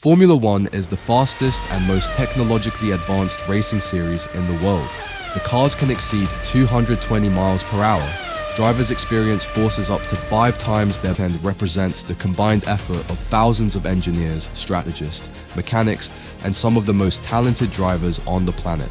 Formula One is the fastest and most technologically advanced racing series in the world. The cars can exceed 220 miles per hour. Drivers experience forces up to 5 times their and represents the combined effort of thousands of engineers, strategists, mechanics, and some of the most talented drivers on the planet.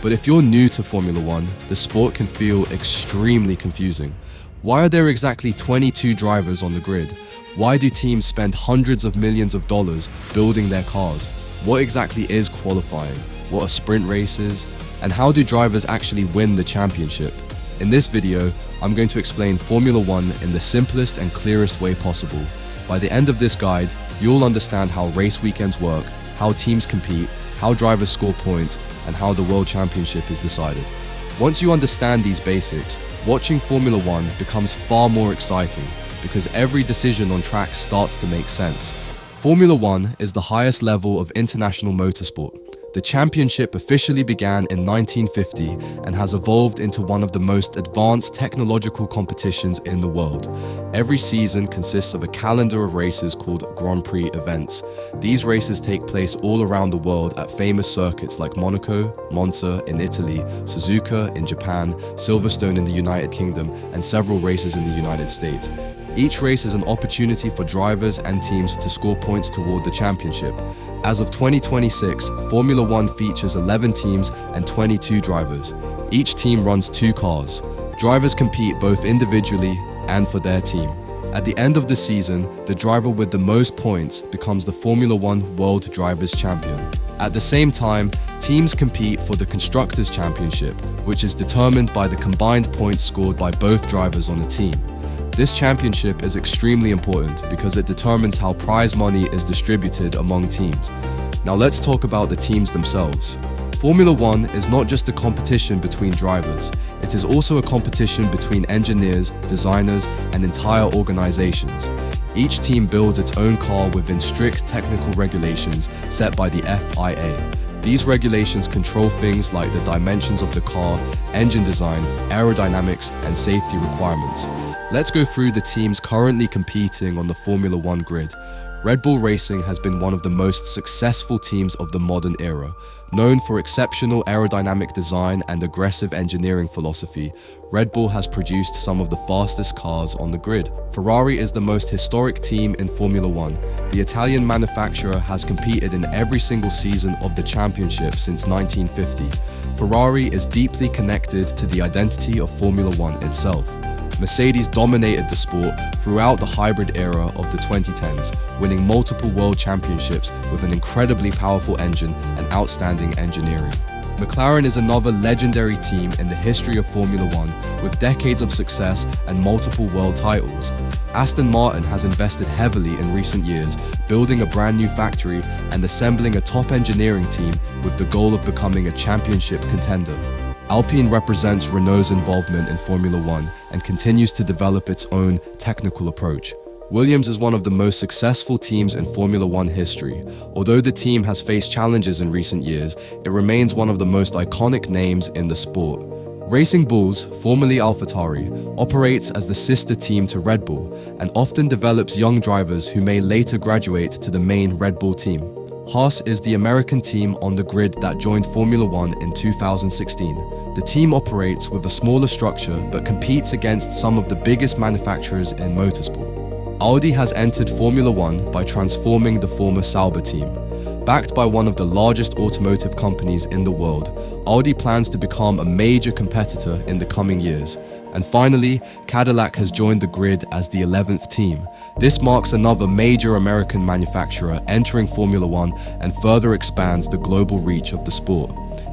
But if you're new to Formula One, the sport can feel extremely confusing. Why are there exactly 22 drivers on the grid? Why do teams spend hundreds of millions of dollars building their cars? What exactly is qualifying? What are sprint races? And how do drivers actually win the championship? In this video, I'm going to explain Formula One in the simplest and clearest way possible. By the end of this guide, you'll understand how race weekends work, how teams compete, how drivers score points, and how the World Championship is decided. Once you understand these basics, watching Formula One becomes far more exciting because every decision on track starts to make sense. Formula One is the highest level of international motorsport. The championship officially began in 1950 and has evolved into one of the most advanced technological competitions in the world. Every season consists of a calendar of races called Grand Prix events. These races take place all around the world at famous circuits like Monaco, Monza in Italy, Suzuka in Japan, Silverstone in the United Kingdom, and several races in the United States. Each race is an opportunity for drivers and teams to score points toward the championship. As of 2026, Formula One features 11 teams and 22 drivers. Each team runs 2 cars. Drivers compete both individually and for their team. At the end of the season, the driver with the most points becomes the Formula One World Drivers' Champion. At the same time, teams compete for the Constructors Championship, which is determined by the combined points scored by both drivers on a team. This championship is extremely important because it determines how prize money is distributed among teams. Now let's talk about the teams themselves. Formula One is not just a competition between drivers, it is also a competition between engineers, designers, and entire organizations. Each team builds its own car within strict technical regulations set by the FIA. These regulations control things like the dimensions of the car, engine design, aerodynamics, and safety requirements. Let's go through the teams currently competing on the Formula One grid. Red Bull Racing has been one of the most successful teams of the modern era. Known for exceptional aerodynamic design and aggressive engineering philosophy, Red Bull has produced some of the fastest cars on the grid. Ferrari is the most historic team in Formula One. The Italian manufacturer has competed in every single season of the championship since 1950. Ferrari is deeply connected to the identity of Formula One itself. Mercedes dominated the sport throughout the hybrid era of the 2010s, winning multiple world championships with an incredibly powerful engine and outstanding engineering. McLaren is another legendary team in the history of Formula One with decades of success and multiple world titles. Aston Martin has invested heavily in recent years, building a brand new factory and assembling a top engineering team with the goal of becoming a championship contender. Alpine represents Renault's involvement in Formula One and continues to develop its own technical approach. Williams is one of the most successful teams in Formula One history. Although the team has faced challenges in recent years, it remains one of the most iconic names in the sport. Racing Bulls, formerly AlphaTauri, operates as the sister team to Red Bull and often develops young drivers who may later graduate to the main Red Bull team. Haas is the American team on the grid that joined Formula One in 2016. The team operates with a smaller structure but competes against some of the biggest manufacturers in motorsport. Audi has entered Formula One by transforming the former Sauber team. Backed by one of the largest automotive companies in the world, Audi plans to become a major competitor in the coming years. And finally, Cadillac has joined the grid as the 11th team. This marks another major American manufacturer entering Formula One and further expands the global reach of the sport.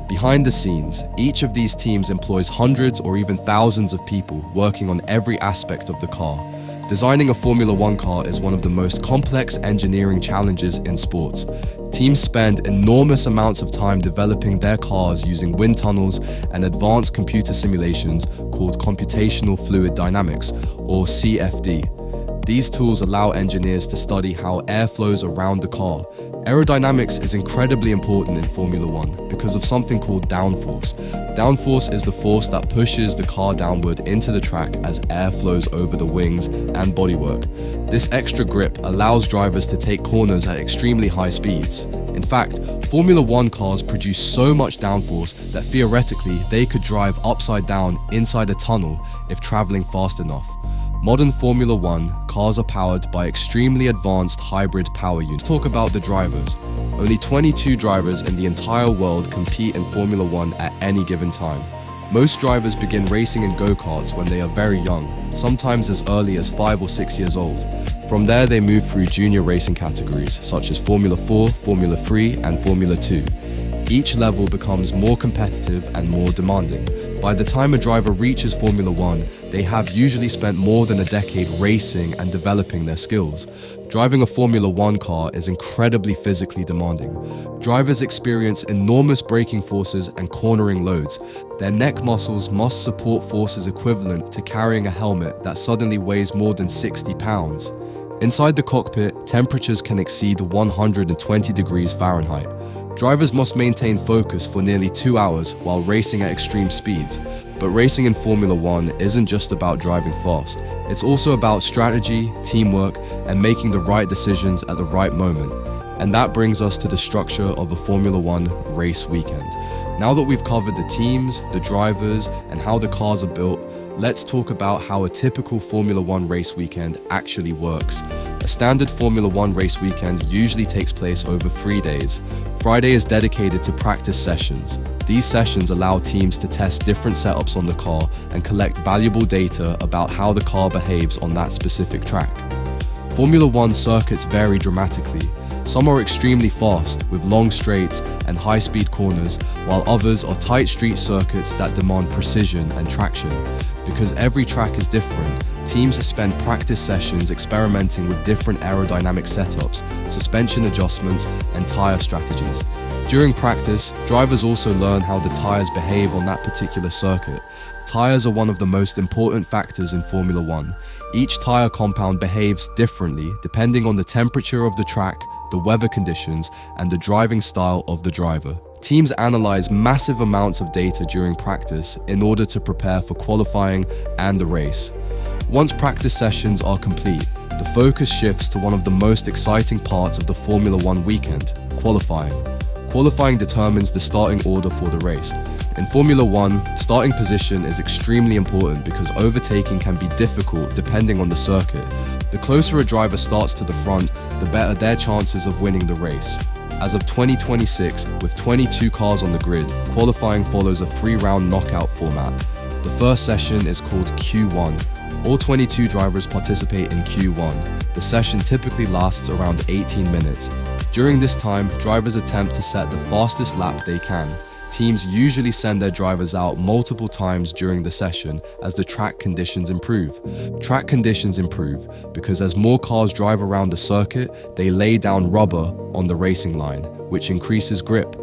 Behind the scenes, each of these teams employs hundreds or even thousands of people working on every aspect of the car. Designing a Formula One car is one of the most complex engineering challenges in sports. Teams spend enormous amounts of time developing their cars using wind tunnels and advanced computer simulations called computational fluid dynamics, or CFD. These tools allow engineers to study how air flows around the car. Aerodynamics is incredibly important in Formula One because of something called downforce. Downforce is the force that pushes the car downward into the track as air flows over the wings and bodywork. This extra grip allows drivers to take corners at extremely high speeds. In fact, Formula One cars produce so much downforce that theoretically they could drive upside down inside a tunnel if traveling fast enough. Modern Formula One cars are powered by extremely advanced hybrid power units. Let's talk about the drivers. Only 22 drivers in the entire world compete in Formula One at any given time. Most drivers begin racing in go-karts when they are very young, sometimes as early as 5 or 6 years old. From there they move through junior racing categories such as Formula 4, Formula 3 and Formula 2. Each level becomes more competitive and more demanding. By the time a driver reaches Formula One, they have usually spent more than a decade racing and developing their skills. Driving a Formula One car is incredibly physically demanding. Drivers experience enormous braking forces and cornering loads. Their neck muscles must support forces equivalent to carrying a helmet that suddenly weighs more than 60 pounds. Inside the cockpit, temperatures can exceed 120 degrees Fahrenheit. Drivers must maintain focus for nearly 2 hours while racing at extreme speeds. But racing in Formula One isn't just about driving fast. It's also about strategy, teamwork, and making the right decisions at the right moment. And that brings us to the structure of a Formula One race weekend. Now that we've covered the teams, the drivers, and how the cars are built, let's talk about how a typical Formula One race weekend actually works. A standard Formula One race weekend usually takes place over 3 days. Friday is dedicated to practice sessions. These sessions allow teams to test different setups on the car and collect valuable data about how the car behaves on that specific track. Formula One circuits vary dramatically. Some are extremely fast, with long straights and high-speed corners, while others are tight street circuits that demand precision and traction. Because every track is different, teams spend practice sessions experimenting with different aerodynamic setups, suspension adjustments, and tire strategies. During practice, drivers also learn how the tires behave on that particular circuit. Tires are one of the most important factors in Formula One. Each tire compound behaves differently depending on the temperature of the track, the weather conditions, and the driving style of the driver. Teams analyze massive amounts of data during practice in order to prepare for qualifying and the race. Once practice sessions are complete, the focus shifts to one of the most exciting parts of the Formula One weekend, qualifying. Qualifying determines the starting order for the race. In Formula One, starting position is extremely important because overtaking can be difficult depending on the circuit. The closer a driver starts to the front, the better their chances of winning the race. As of 2026, with 22 cars on the grid, qualifying follows a 3-round knockout format. The first session is called Q1. All 22 drivers participate in Q1. The session typically lasts around 18 minutes. During this time, drivers attempt to set the fastest lap they can. Teams usually send their drivers out multiple times during the session as the track conditions improve. Track conditions improve because as more cars drive around the circuit, they lay down rubber on the racing line, which increases grip.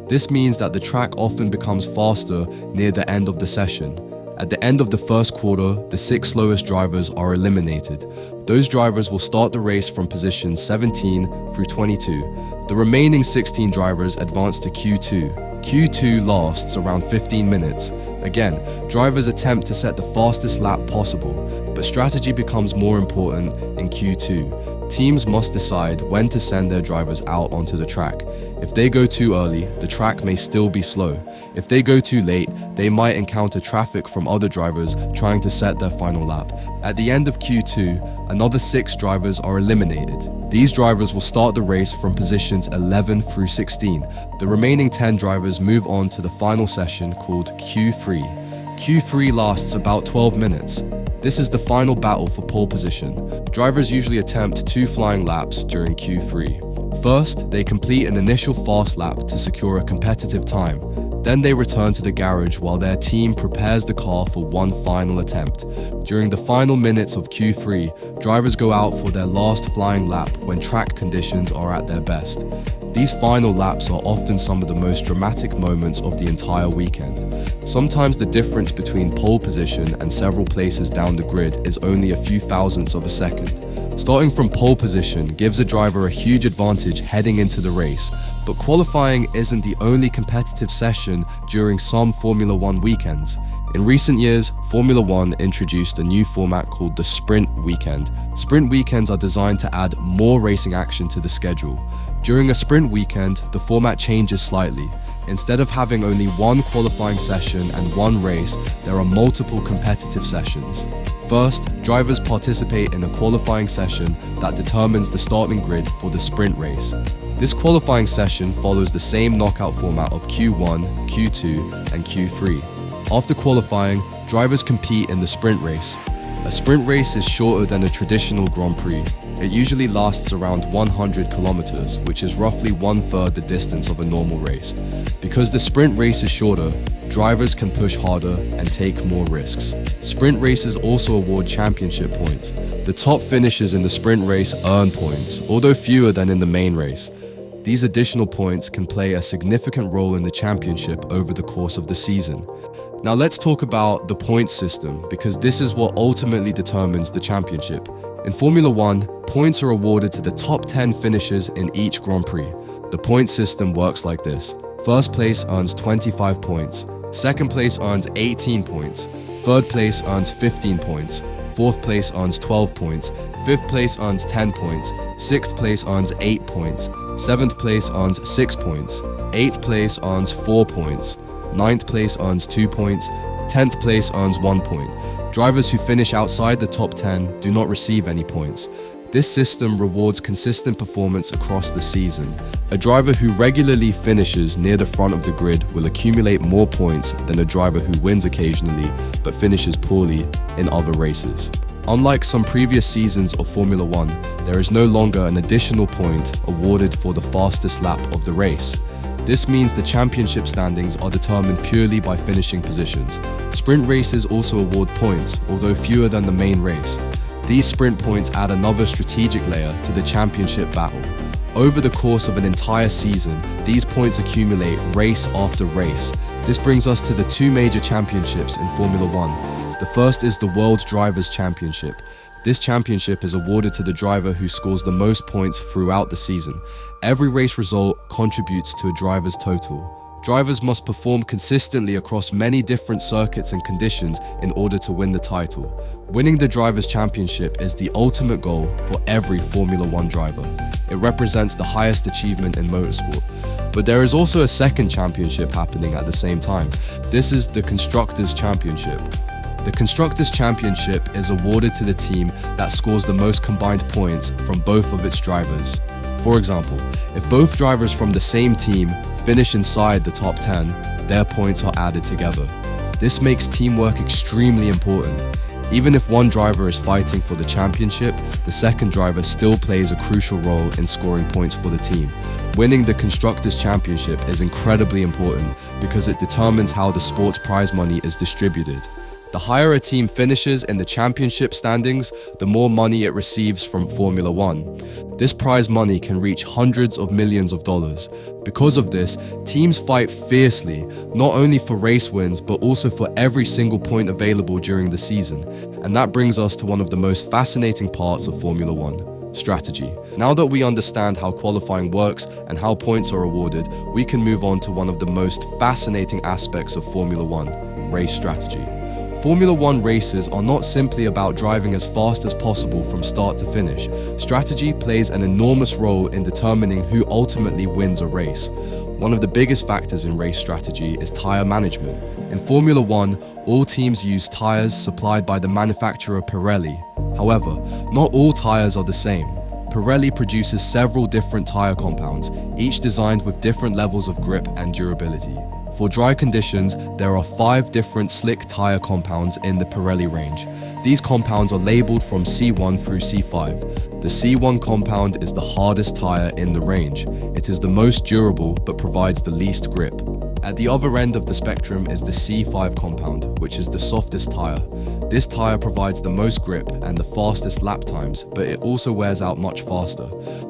This means that the track often becomes faster near the end of the session. At the end of the first quarter, the 6 slowest drivers are eliminated. Those drivers will start the race from positions 17 through 22. The remaining 16 drivers advance to Q2. Q2 lasts around 15 minutes. Again, drivers attempt to set the fastest lap possible, but strategy becomes more important in Q2. Teams must decide when to send their drivers out onto the track. If they go too early, the track may still be slow. If they go too late, they might encounter traffic from other drivers trying to set their final lap. At the end of Q2, another 6 drivers are eliminated. These drivers will start the race from positions 11 through 16. The remaining 10 drivers move on to the final session called Q3. Q3 lasts about 12 minutes. This is the final battle for pole position. Drivers usually attempt 2 flying laps during Q3. First, they complete an initial fast lap to secure a competitive time. Then they return to the garage while their team prepares the car for one final attempt. During the final minutes of Q3, drivers go out for their last flying lap when track conditions are at their best. These final laps are often some of the most dramatic moments of the entire weekend. Sometimes the difference between pole position and several places down the grid is only a few thousandths of a second. Starting from pole position gives a driver a huge advantage heading into the race, but qualifying isn't the only competitive session during some Formula One weekends. In recent years, Formula One introduced a new format called the Sprint Weekend. Sprint weekends are designed to add more racing action to the schedule. During a sprint weekend, the format changes slightly. Instead of having only one qualifying session and one race, there are multiple competitive sessions. First, drivers participate in a qualifying session that determines the starting grid for the sprint race. This qualifying session follows the same knockout format of Q1, Q2, and Q3. After qualifying, drivers compete in the sprint race. A sprint race is shorter than a traditional Grand Prix. It usually lasts around 100 kilometers, which is roughly 1/3 the distance of a normal race. Because the sprint race is shorter, drivers can push harder and take more risks. Sprint races also award championship points. The top finishers in the sprint race earn points, although fewer than in the main race. These additional points can play a significant role in the championship over the course of the season. Now let's talk about the points system, because this is what ultimately determines the championship. In Formula One, points are awarded to the top 10 finishers in each Grand Prix. The point system works like this. First place earns 25 points, second place earns 18 points, third place earns 15 points, fourth place earns 12 points, fifth place earns 10 points, sixth place earns 8 points, seventh place earns 6 points, eighth place earns 4 points, ninth place earns 2 points, 10th place earns 1 point. Drivers who finish outside the top 10 do not receive any points. This system rewards consistent performance across the season. A driver who regularly finishes near the front of the grid will accumulate more points than a driver who wins occasionally but finishes poorly in other races. Unlike some previous seasons of Formula One, there is no longer an additional point awarded for the fastest lap of the race. This means the championship standings are determined purely by finishing positions. Sprint races also award points, although fewer than the main race. These sprint points add another strategic layer to the championship battle. Over the course of an entire season, these points accumulate race after race. This brings us to the two major championships in Formula One. The first is the World Drivers' Championship. This championship is awarded to the driver who scores the most points throughout the season. Every race result contributes to a driver's total. Drivers must perform consistently across many different circuits and conditions in order to win the title. Winning the Drivers' Championship is the ultimate goal for every Formula One driver. It represents the highest achievement in motorsport. But there is also a second championship happening at the same time. This is the Constructors Championship. The Constructors Championship is awarded to the team that scores the most combined points from both of its drivers. For example, if both drivers from the same team finish inside the top 10, their points are added together. This makes teamwork extremely important. Even if one driver is fighting for the championship, the second driver still plays a crucial role in scoring points for the team. Winning the Constructors' Championship is incredibly important because it determines how the sport's prize money is distributed. The higher a team finishes in the championship standings, the more money it receives from Formula One. This prize money can reach hundreds of millions of dollars. Because of this, teams fight fiercely, not only for race wins, but also for every single point available during the season. And that brings us to one of the most fascinating parts of Formula One: strategy. Now that we understand how qualifying works and how points are awarded, we can move on to one of the most fascinating aspects of Formula One: race strategy. Formula One races are not simply about driving as fast as possible from start to finish. Strategy plays an enormous role in determining who ultimately wins a race. One of the biggest factors in race strategy is tire management. In Formula One, all teams use tires supplied by the manufacturer Pirelli. However, not all tires are the same. Pirelli produces several different tire compounds, each designed with different levels of grip and durability. For dry conditions, there are 5 different slick tire compounds in the Pirelli range. These compounds are labeled from C1 through C5. The C1 compound is the hardest tire in the range. It is the most durable but provides the least grip. At the other end of the spectrum is the C5 compound, which is the softest tire. This tire provides the most grip and the fastest lap times, but it also wears out much faster.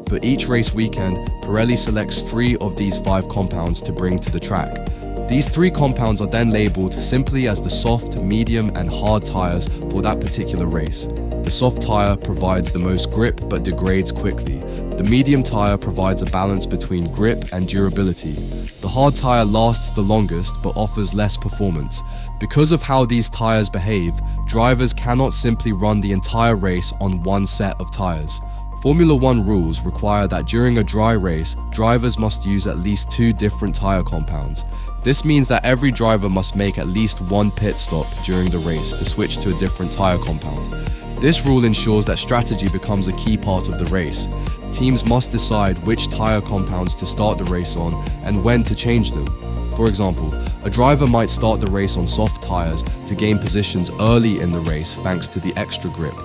For each race weekend, Pirelli selects 3 of these 5 compounds to bring to the track. These 3 compounds are then labeled simply as the soft, medium, and hard tires for that particular race. The soft tire provides the most grip but degrades quickly. The medium tire provides a balance between grip and durability. The hard tire lasts the longest but offers less performance. Because of how these tires behave, drivers cannot simply run the entire race on one set of tires. Formula One rules require that during a dry race, drivers must use at least 2 different tire compounds. This means that every driver must make at least 1 pit stop during the race to switch to a different tire compound. This rule ensures that strategy becomes a key part of the race. Teams must decide which tire compounds to start the race on and when to change them. For example, a driver might start the race on soft tires to gain positions early in the race thanks to the extra grip.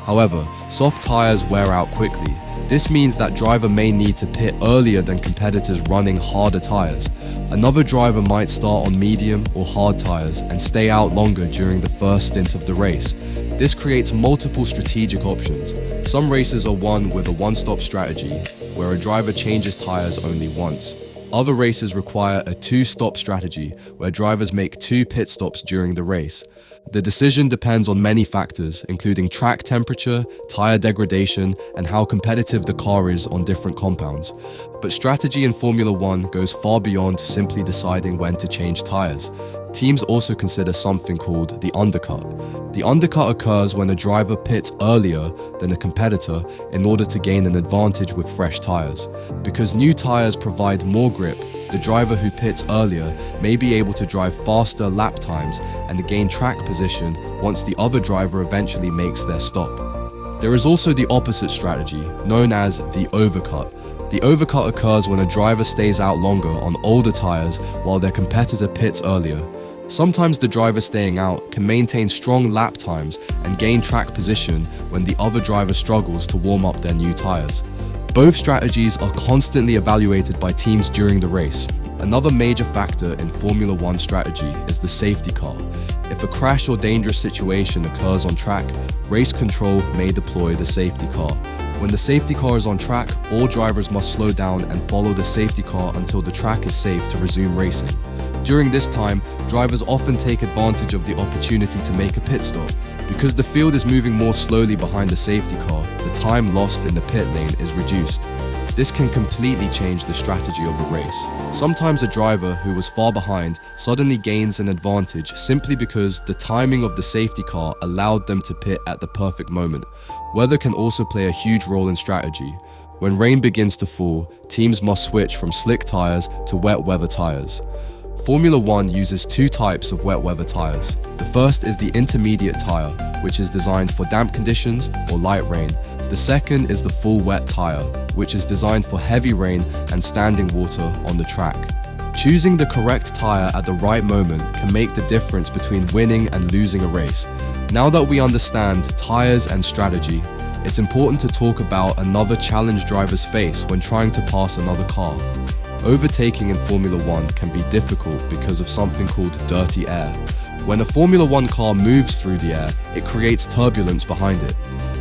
However, soft tires wear out quickly. This means that driver may need to pit earlier than competitors running harder tires. Another driver might start on medium or hard tires and stay out longer during the first stint of the race. This creates multiple strategic options. Some races are won with a one-stop strategy, where a driver changes tires only once. Other races require a 2-stop strategy, where drivers make 2 pit stops during the race. The decision depends on many factors, including track temperature, tire degradation, and how competitive the car is on different compounds. But strategy in Formula One goes far beyond simply deciding when to change tires. Teams also consider something called the undercut. The undercut occurs when a driver pits earlier than a competitor in order to gain an advantage with fresh tires. Because new tires provide more grip, the driver who pits earlier may be able to drive faster lap times and gain track position once the other driver eventually makes their stop. There is also the opposite strategy, known as the overcut. The overcut occurs when a driver stays out longer on older tires while their competitor pits earlier. Sometimes the driver staying out can maintain strong lap times and gain track position when the other driver struggles to warm up their new tires. Both strategies are constantly evaluated by teams during the race. Another major factor in Formula One strategy is the safety car. If a crash or dangerous situation occurs on track, race control may deploy the safety car. When the safety car is on track, all drivers must slow down and follow the safety car until the track is safe to resume racing. During this time, drivers often take advantage of the opportunity to make a pit stop. Because the field is moving more slowly behind the safety car, the time lost in the pit lane is reduced. This can completely change the strategy of a race. Sometimes a driver who was far behind suddenly gains an advantage simply because the timing of the safety car allowed them to pit at the perfect moment. Weather can also play a huge role in strategy. When rain begins to fall, teams must switch from slick tires to wet weather tires. Formula One uses 2 types of wet weather tires. The first is the intermediate tire, which is designed for damp conditions or light rain. The second is the full wet tire, which is designed for heavy rain and standing water on the track. Choosing the correct tire at the right moment can make the difference between winning and losing a race. Now that we understand tires and strategy, it's important to talk about another challenge drivers face when trying to pass another car. Overtaking in Formula One can be difficult because of something called dirty air. When a Formula One car moves through the air, it creates turbulence behind it.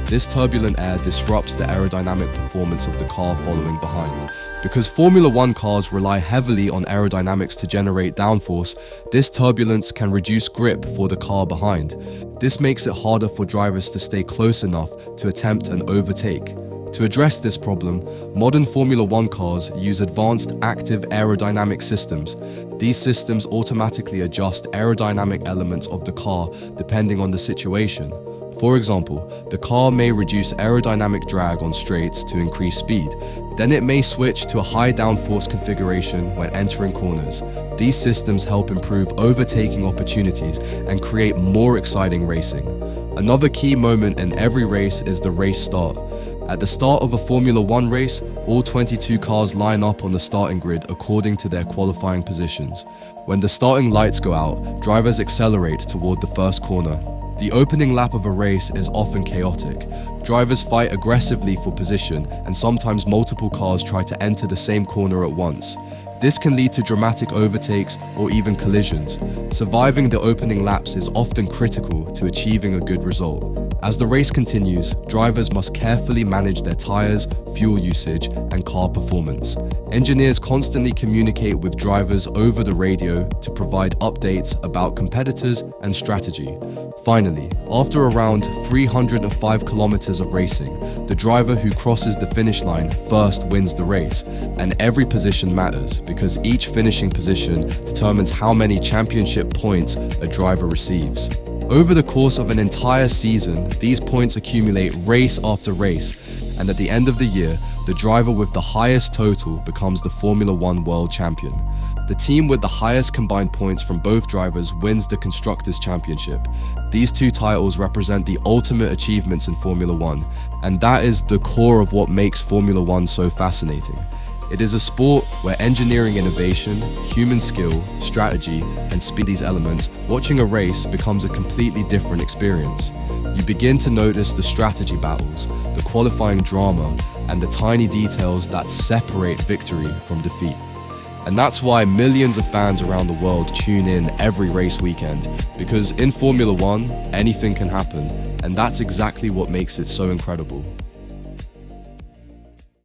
This turbulent air disrupts the aerodynamic performance of the car following behind. Because Formula One cars rely heavily on aerodynamics to generate downforce, this turbulence can reduce grip for the car behind. This makes it harder for drivers to stay close enough to attempt an overtake. To address this problem, modern Formula One cars use advanced active aerodynamic systems. These systems automatically adjust aerodynamic elements of the car depending on the situation. For example, the car may reduce aerodynamic drag on straights to increase speed. Then it may switch to a high downforce configuration when entering corners. These systems help improve overtaking opportunities and create more exciting racing. Another key moment in every race is the race start. At the start of a Formula One race, all 22 cars line up on the starting grid according to their qualifying positions. When the starting lights go out, drivers accelerate toward the first corner. The opening lap of a race is often chaotic. Drivers fight aggressively for position, and sometimes multiple cars try to enter the same corner at once. This can lead to dramatic overtakes or even collisions. Surviving the opening laps is often critical to achieving a good result. As the race continues, drivers must carefully manage their tires, fuel usage, and car performance. Engineers constantly communicate with drivers over the radio to provide updates about competitors and strategy. Finally, after around 305 kilometers of racing, the driver who crosses the finish line first wins the race, and every position matters because each finishing position determines how many championship points a driver receives. Over the course of an entire season, these points accumulate race after race, and at the end of the year, the driver with the highest total becomes the Formula One World Champion. The team with the highest combined points from both drivers wins the Constructors Championship. These two titles represent the ultimate achievements in Formula One, and that is the core of what makes Formula One so fascinating. It is a sport where engineering innovation, human skill, strategy, and speed these elements, watching a race becomes a completely different experience. You begin to notice the strategy battles, the qualifying drama, and the tiny details that separate victory from defeat. And that's why millions of fans around the world tune in every race weekend, because in Formula One, anything can happen, and that's exactly what makes it so incredible.